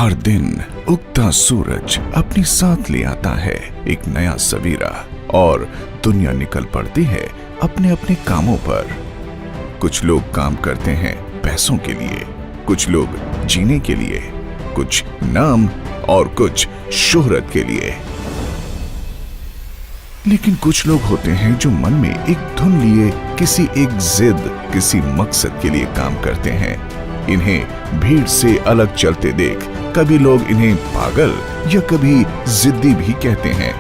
हर दिन उगता सूरज अपने साथ ले आता है एक नया सवेरा और दुनिया निकल पड़ती है अपने अपने कामों पर। कुछ लोग काम करते हैं पैसों के लिए, कुछ लोग जीने के लिए, कुछ नाम और कुछ शोहरत के लिए। लेकिन कुछ लोग होते हैं जो मन में एक धुन लिए किसी एक जिद, किसी मकसद के लिए काम करते हैं। इन्हें भीड़ से अलग चलते देख कभी लोग इन्हें पागल या कभी जिद्दी भी कहते हैं।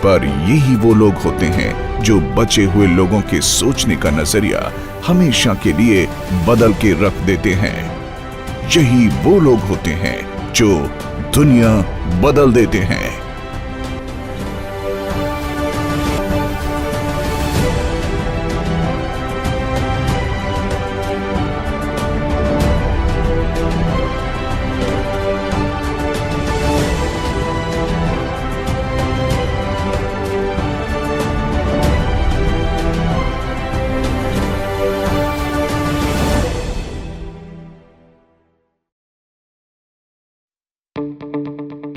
पर यही वो लोग होते हैं जो बचे हुए लोगों के सोचने का नजरिया हमेशा के लिए बदल के रख देते हैं। यही वो लोग होते हैं जो दुनिया बदल देते हैं।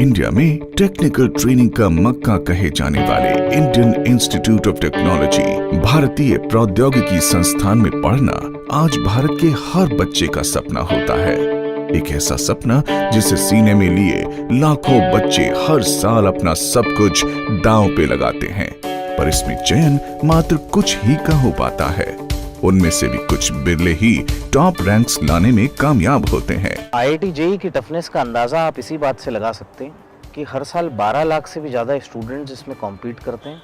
इंडिया में टेक्निकल ट्रेनिंग का मक्का कहे जाने वाले इंडियन इंस्टीट्यूट ऑफ टेक्नोलॉजी भारतीय प्रौद्योगिकी संस्थान में पढ़ना आज भारत के हर बच्चे का सपना होता है। एक ऐसा सपना जिसे सीने में लिए लाखों बच्चे हर साल अपना सब कुछ दांव पे लगाते हैं, पर इसमें चयन मात्र कुछ ही का हो पाता है। उनमें से भी कुछ बिरले ही टॉप रैंक्स लाने में कामयाब होते हैं। आईआईटी जेईई की टफनेस का अंदाज़ा आप इसी बात से लगा सकते हैं कि हर साल 12 लाख से भी ज़्यादा स्टूडेंट्स इसमें कॉम्पीट करते हैं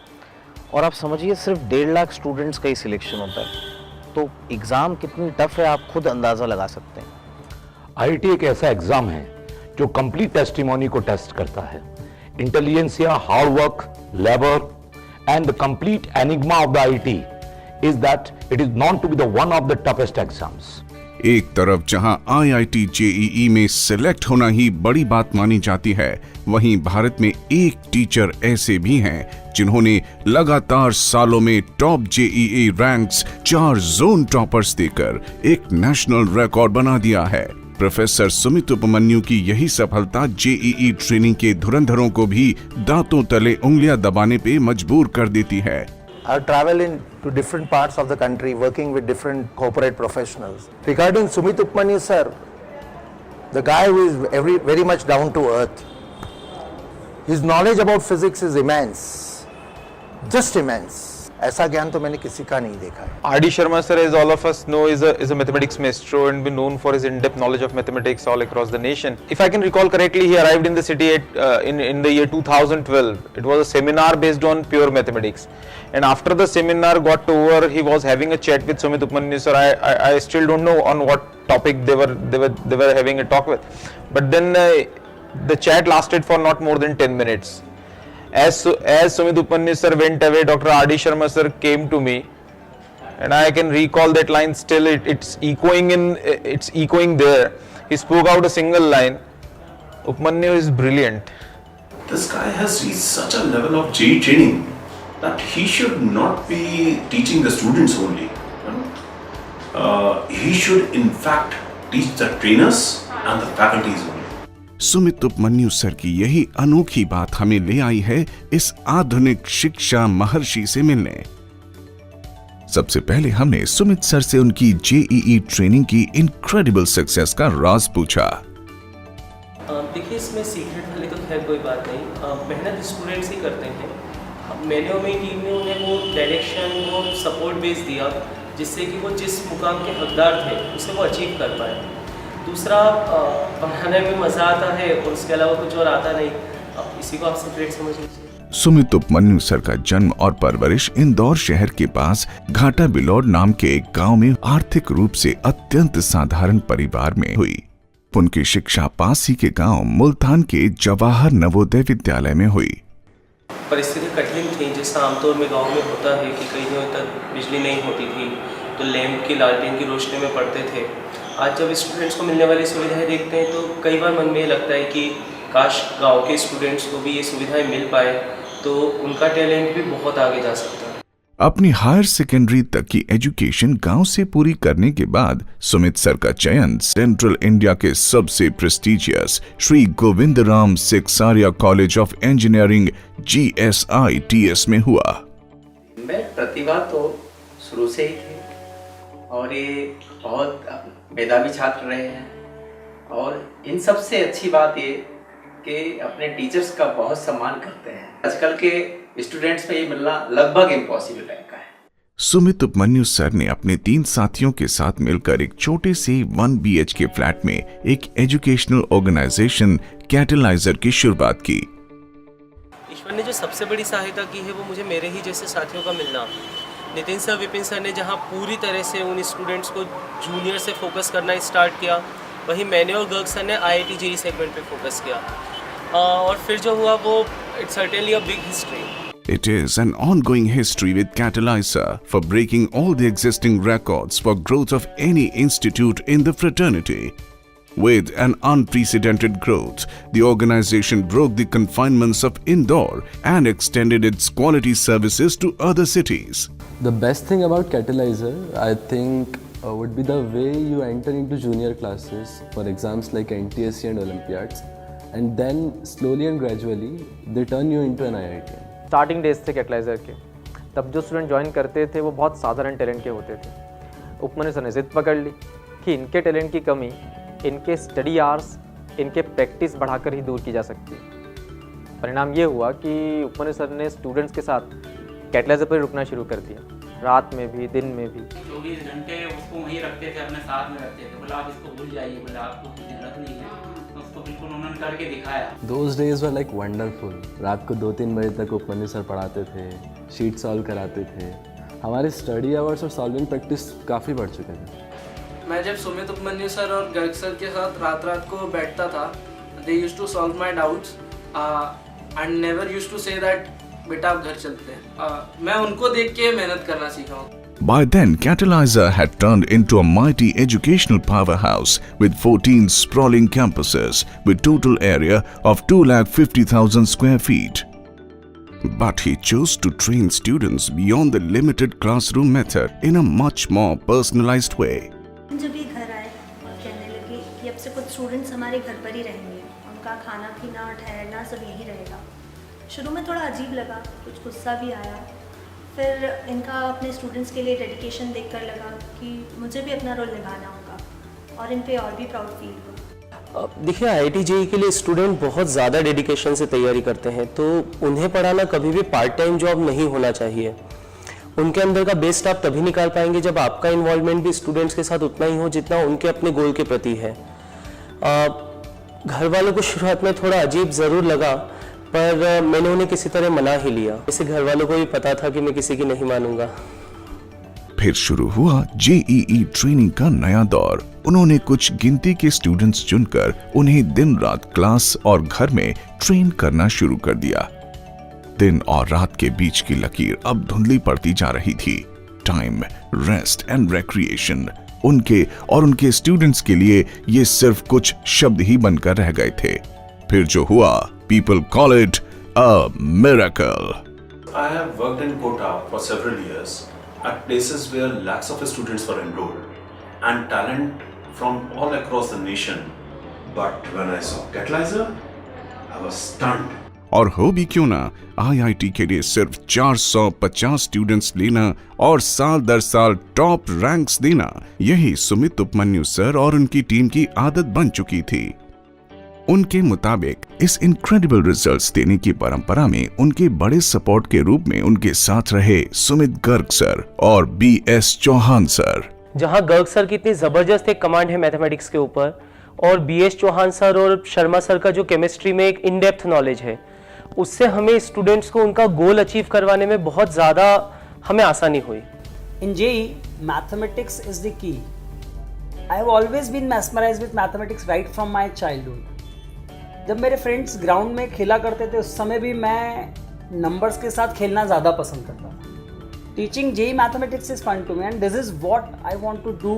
और आप समझिए सिर्फ 1.5 लाख स्टूडेंट्स का ही सिलेक्शन होता है। तो एग्ज़ाम कितनी टफ है आप खुद अंदाज़ा लगा सकते हैं। आईआईटी एक ऐसा एग्जाम है जो कंप्लीट टेस्टिमोनी को टेस्ट करता है। Intelligentsia, hard work, labour and the complete enigma of the IIT is that it is known to be the one of the toughest exams. एक तरफ जहां आईआईटी जेईई में सिलेक्ट होना ही बड़ी बात मानी जाती है, वहीं भारत में एक टीचर ऐसे भी हैं जिन्होंने लगातार सालों में top JEE ranks 4 zone toppers देकर एक नेशनल रिकॉर्ड बना दिया है। प्रोफेसर सुमित उपमन्यु की यही सफलता जेईई ट्रेनिंग के धुरंधरों को भी दांतों तले उंगलियां दबाने पे मजबूर कर देती है। I've traveled to different parts of the country working with different corporate professionals. Regarding Sumit Upmanyu sir, the guy who is very much down to earth. His knowledge about physics is immense, just immense. ऐसा ज्ञान तो मैंने किसी का नहीं देखा है। R.D. Sharma sir, as all of us know, is a mathematics maestro and been known for his in-depth knowledge of mathematics all across the nation. If I can recall correctly, he arrived in the city in the year 2012. It was a seminar based on pure mathematics, and after the seminar got over, he was having a chat with Sumit Upmanyu sir. I still don't know on what topic they were having a talk with, but then the chat lasted for not more than 10 minutes. As Sumit Upmanyu sir went away, Dr. R.D. Sharma sir came to me, and I can recall that line still. It's echoing there. He spoke out a single line. Upmanyu is brilliant. This guy has reached such a level of JEE training that he should not be teaching the students only. He should in fact teach the trainers and the faculties only. Sumit Upamanyu sir की यही अनोखी बात हमें ले आई है इस आधुनिक शिक्षा महर्षि से मिलने। सबसे पहले हमने सुमित सर से उनकी जेईई ट्रेनिंग की इनक्रेडिबल सक्सेस का राज पूछा। देखिए, इसमें सीक्रेट वाली तो खैर कोई बात नहीं, मेहनत स्टूडेंट्स ही करते हैं। मैंने और मेरी टीम ने उन्हें वो डायरेक्शन, वो सपोर्ट बेस दिया जिससे कि वो जिस मुकाम के हकदार थे उसे वो अचीव कर पाए। दूसरा, पढ़ाने में मज़ा आता है और उसके अलावा कुछ और आता नहीं, इसी को आप सीक्रेट समझ लीजिए। सुमित उपमन्यु सर का जन्म और परवरिश इंदौर शहर के पास घाटा बिलौर नाम के एक गांव में आर्थिक रूप से अत्यंत साधारण परिवार में हुई। उनकी शिक्षा पास ही के गांव मुल्तान के जवाहर नवोदय विद्यालय में हुई। परिस्थिति कठिन थी, जैसा आमतौर में गाँव में होता है कि कई दिनों तक बिजली नहीं होती थी, तो लैंप की, लालटेन की रोशनी में पढ़ते थे। आज जब स्टूडेंट्स को मिलने वाली सुविधाएं देखते हैं तो कई बार मन में ये लगता है कि काश गांव के स्टूडेंट्स को भी ये सुविधाएं मिल पाए तो उनका टैलेंट भी बहुत आगे जा सकता है। अपनी हायर सेकेंडरी तक की एजुकेशन गांव से पूरी करने के बाद सुमित सर का चयन सेंट्रल इंडिया के सबसे prestigious Shri Govindram Seksaria college of engineering GSITS में हुआ। मैं प्रतिभा तो शुरू से ही थी और ये बहुत मेधावी छात्र रहे हैं, और इन सबसे अच्छी बात ये कि अपने टीचर्स का बहुत सम्मान करते हैं। आजकल के स्टूडेंट्स में ये मिलना लगभग इम्पॉसिबल टाइप का है। सुमित उपमन्यु सर ने अपने 3 साथियों के साथ मिलकर एक छोटे से 1 BHK फ्लैट में एक एजुकेशनल ऑर्गेनाइजेशन कैटलाइजर की शुरुआत की। ईश्वर ने जो सबसे बड़ी सहायता की है वो मुझे मेरे ही जैसे साथियों का मिलना। नितिन सर, विपिन सर ने जहाँ पूरी तरह से उन स्टूडेंट्स को जूनियर से फोकस करना स्टार्ट किया, वहीं मैंने और गर्ग सर ने IIT JEE सेगमेंट पे फोकस किया। और फिर जो हुआ वो it's certainly a big history. It is an ongoing history with Catalyzer for breaking all the existing records for growth of any institute in the fraternity. With an unprecedented growth, the organization broke the confinements of Indore and extended its quality services to other cities. The best thing about Catalyzer, I think, would be the way you enter into junior classes for exams like NTSC and Olympiads, and then slowly and gradually they turn you into an IITian. Starting days थे कैटलाइजर के, तब जो student join करते थे वो बहुत साधारण talent के होते थे। उपमन्यु सर ने जिद पकड़ ली कि इनके टैलेंट की कमी इनके स्टडी आवर्स, इनके प्रैक्टिस बढ़ाकर ही दूर की जा सकती है। परिणाम ये हुआ कि उपमन्यु सर ने स्टूडेंट्स के साथ कैटलाइजर पर रुकना शुरू कर दिया, रात में भी दिन में भी। 24 घंटे उसको वहीं रखते थे, अपने साथ में रखते थे। बोला आप इसको भूल जाइए, बोला आपको कुछ जरूरत नहीं है, तो उसको बिल्कुल उन्होंने करके दिखाया। Those days were like wonderful. रात को 2-3 बजे तक उपमन्यु सर पढ़ाते थे, शीट सॉल्व कराते थे। हमारे स्टडी आवर्स और सॉल्विंग प्रैक्टिस काफ़ी बढ़ चुके थे। मैं जब सुमित उपमन्यु सर और गर्ग सर के साथ रात को बैठता था, they used to solve my doubts and never used to say that बेटा आप घर चलते हैं। मैं उनको देख के मेहनत करना सीखा हूँ। By then, Catalyzer had turned into a mighty educational powerhouse with 14 sprawling campuses with total area of 250,000 square feet. But he chose to train students beyond the limited classroom method in a much more personalized way. जब ये घर आए और कहने लगे कि अब से कुछ स्टूडेंट्स हमारे घर पर ही रहेंगे, उनका खाना पीना ठहरना सब यही रहेगा। शुरू में थोड़ा अजीब लगा, कुछ गुस्सा भी आया, फिर इनका अपने स्टूडेंट्स के लिए डेडिकेशन देखकर लगा कि मुझे भी अपना रोल निभाना होगा और इन पे और भी प्राउड फील हुआ। देखिए, IIT JEE के लिए स्टूडेंट बहुत ज़्यादा डेडिकेशन से तैयारी करते हैं, तो उन्हें पढ़ाना कभी भी पार्ट टाइम जॉब नहीं होना चाहिए। उनके अंदर का बेस्ट आप तभी निकाल पाएंगे जब आपका इन्वॉल्वमेंट भी स्टूडेंट्स के साथ उतना ही हो जितना उनके अपने गोल के प्रति है। घर वालों को शुरुआत में थोड़ा अजीब ज़रूर लगा, पर मैंने उन्हें किसी तरह मना ही लिया। इसे घर वालों को भी पता था कि मैं किसी की नहीं मानूंगा। फिर शुरू हुआ JEE ट्रेनिंग का नया दौर। उन्होंने कुछ गिनती के स्टूडेंट्स चुनकर उन्हें दिन रात क्लास और घर में ट्रेन करना शुरू कर दिया। दिन और रात के बीच की लकीर अब धुंधली पड़ती जा रही थी। टाइम, रेस्ट एंड रिक्रिएशन उनके और उनके स्टूडेंट्स के लिए ये सिर्फ कुछ शब्द ही बनकर रह गए थे। फिर जो हुआ, people call it a miracle. I have worked in Kota for several years at places where lakhs of students were enrolled and talent from all across the nation. But when I saw Catalyzer, I was stunned. और हो भी क्यों ना, IIT के लिए सिर्फ 450 students लेना और साल दर साल टॉप रैंक्स देना, यही सुमित उपमन्यु सर और उनकी टीम की आदत बन चुकी थी। उनके मुताबिक इस इनक्रेडिबल रिजल्ट्स देने की परंपरा में उनके बड़े सपोर्ट के रूप में उनके साथ रहे सुमित गर्ग सर और BS चौहान सर। जहां गर्ग सर की इतनी जबरदस्त एक कमांड है मैथमेटिक्स के ऊपर, और BS चौहान सर और शर्मा सर का जो केमिस्ट्री में एक इन डेप्थ नॉलेज है, उससे हमें स्टूडेंट्स को उनका गोल अचीव करवाने में बहुत ज़्यादा हमें आसानी हुई। In JEE, mathematics is the key. I have always been mesmerized with mathematics right from my childhood. जब मेरे फ्रेंड्स ग्राउंड में खेला करते थे उस समय भी मैं नंबर्स के साथ खेलना ज़्यादा पसंद करता था। Teaching JEE mathematics is fun to me and this is what I want to do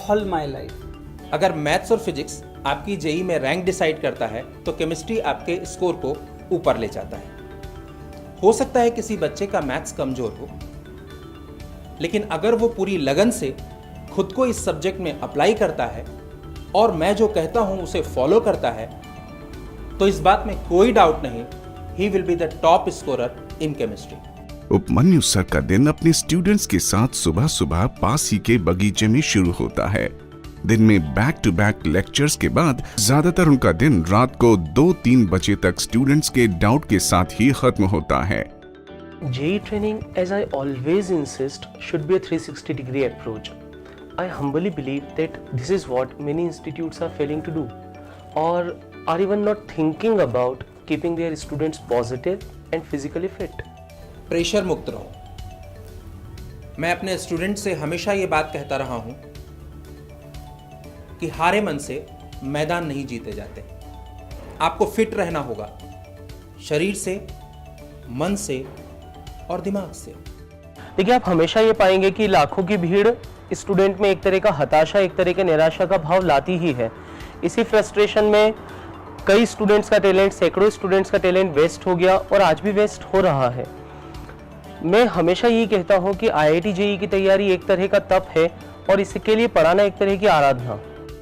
all my life. अगर मैथ्स और फिजिक्स आपकी JEE में रैंक डिसाइड करता है तो केमिस्ट्री आपके स्कोर को ऊपर ले जाता है। हो सकता है किसी बच्चे का मैथ्स कमज़ोर हो, लेकिन अगर वो पूरी लगन से खुद को इस सब्जेक्ट में अप्लाई करता है और मैं जो कहता हूं उसे फॉलो करता है, तो इस बात में कोई डाउट नहीं, he will be the top scorer in chemistry. Upamanyu sir का दिन अपने स्टूडेंट्स के साथ सुबह सुबह पास ही के बगीचे में शुरू होता है। दिन में बैक टू बैक लेक्चर्स के बाद ज्यादातर उनका दिन रात को 2-3 बजे तक स्टूडेंट्स के डाउट के साथ ही खत्म होता है। JEE training, as I always insist, should be a 360-degree approach. I humbly believe that this is what many institutes are failing to do, or are even not thinking about keeping their students positive and physically fit. Pressure मुक्त रहो। मैं अपने student से हमेशा ये बात कहता रहा हूं कि हारे मन से मैदान नहीं जीते जाते। आपको फिट रहना होगा, शरीर से, मन से और दिमाग से। देखिए, आप हमेशा ये पाएंगे कि लाखों की भीड़ स्टूडेंट में एक तरह का हताशा, एक तरह के निराशा का भाव लाती ही है। इसी फ्रस्ट्रेशन में कई स्टूडेंट्स का टैलेंट, सैकड़ों स्टूडेंट्स का टैलेंट वेस्ट हो गया और आज भी वेस्ट हो रहा है। मैं हमेशा यही कहता हूँ कि IIT JEE की तैयारी एक तरह का तप है और इसके लिए पढ़ाना एक तरह की आराधना।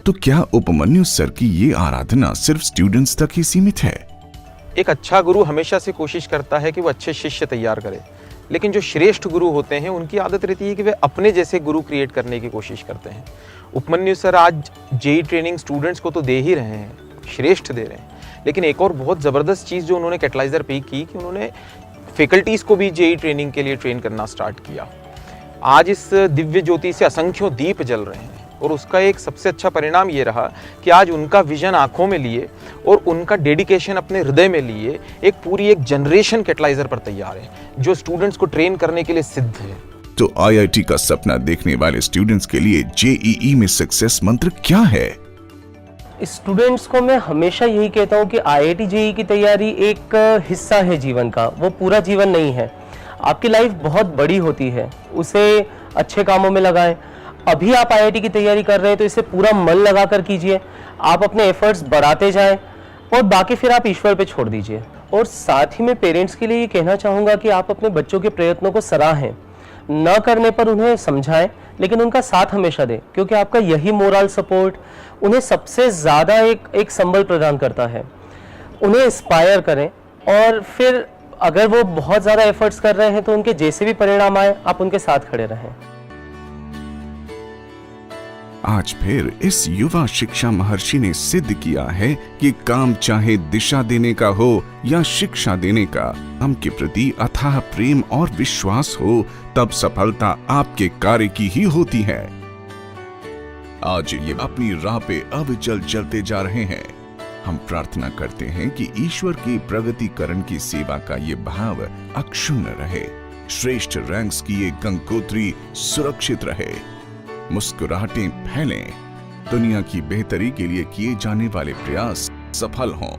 तो क्या उपमन्यु सर की ये आराधना सिर्फ स्टूडेंट्स तक ही सीमित है? एक अच्छा गुरु हमेशा से कोशिश करता है कि वो अच्छे शिष्य तैयार करे, लेकिन जो श्रेष्ठ गुरु होते हैं उनकी आदत रहती है कि वे अपने जैसे गुरु क्रिएट करने की कोशिश करते हैं। उपमन्यु सर आज JEE ट्रेनिंग स्टूडेंट्स को तो दे ही रहे हैं, श्रेष्ठ दे रहे हैं, लेकिन एक और बहुत ज़बरदस्त चीज़ जो उन्होंने कैटलाइजर पे की कि उन्होंने फैकल्टीज़ को भी JEE ट्रेनिंग के लिए ट्रेन करना स्टार्ट किया। आज इस दिव्य ज्योति से असंख्यों दीप जल रहे हैं और उसका एक सबसे अच्छा परिणाम ये रहा कि आज उनका विजन आंखों में लिए और उनका डेडिकेशन अपने हृदय में लिए एक पूरी एक जनरेशन कैटलाइजर पर तैयार है जो स्टूडेंट्स को ट्रेन करने के लिए सिद्ध है। तो IIT का सपना देखने वाले स्टूडेंट्स के लिए JEE में सक्सेस मंत्र क्या है? स्टूडेंट्स को मैं हमेशा यही कहता हूँ कि IIT JEE की तैयारी एक हिस्सा है जीवन का, वो पूरा जीवन नहीं है। आपकी लाइफ बहुत बड़ी होती है, उसे अच्छे कामों में लगाएं। अभी आप IIT की तैयारी कर रहे हैं तो इसे पूरा मन लगा कर कीजिए, आप अपने एफर्ट्स बढ़ाते जाएं और बाकी फिर आप ईश्वर पे छोड़ दीजिए। और साथ ही मैं पेरेंट्स के लिए ये कहना चाहूँगा कि आप अपने बच्चों के प्रयत्नों को सराहें, न करने पर उन्हें समझाएं, लेकिन उनका साथ हमेशा दें, क्योंकि आपका यही मोरल सपोर्ट उन्हें सबसे ज़्यादा एक संबल प्रदान करता है। उन्हें इंस्पायर करें और फिर अगर वो बहुत ज़्यादा एफर्ट्स कर रहे हैं तो उनके जैसे भी परिणाम आए आप उनके साथ खड़े रहें। आज फिर इस युवा शिक्षा महर्षि ने सिद्ध किया है कि काम चाहे दिशा देने का हो या शिक्षा देने का, काम के प्रति अथाह प्रेम और विश्वास हो तब सफलता आपके कार्य की ही होती है। आज ये अपनी राह पे अविचल चलते जा रहे हैं। हम प्रार्थना करते हैं कि ईश्वर की प्रगतिकरण की सेवा का ये भाव अक्षुण्ण रहे, श्रेष्ठ रैंक्स की ये गंगोत्री सुरक्षित रहे, मुस्कुराहटें फैलें, दुनिया की बेहतरी के लिए किए जाने वाले प्रयास सफल हों।